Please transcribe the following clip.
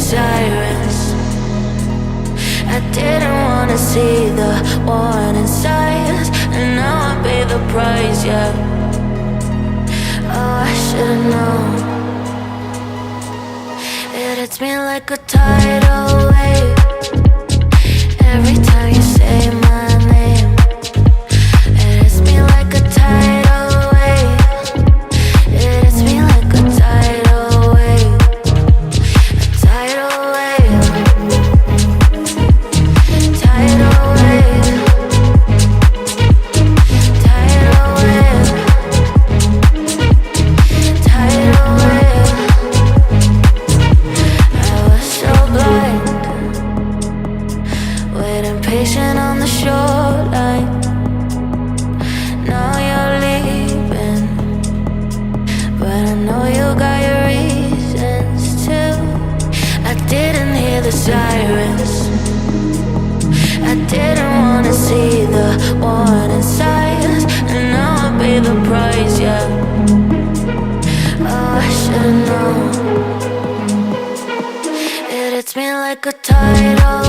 sirens. I didn't wanna see the warning signs, and now I pay the price, yeah. Oh, I should've known. It hits me like a tidal wave every time you say my name. It hits me like a tidal wave. It hits me like a tidal wave. A tidal wave. Tidal wave. Tidal wave. Tidal wave. I was so blind, waiting patient on the shoreline. Now you're leaving, but I know you got your reasons too. I didn't hear the sirens. I didn't wanna see the warning signs, and now I pay the price, yeah. Oh, I should've known. It hits me like a tidal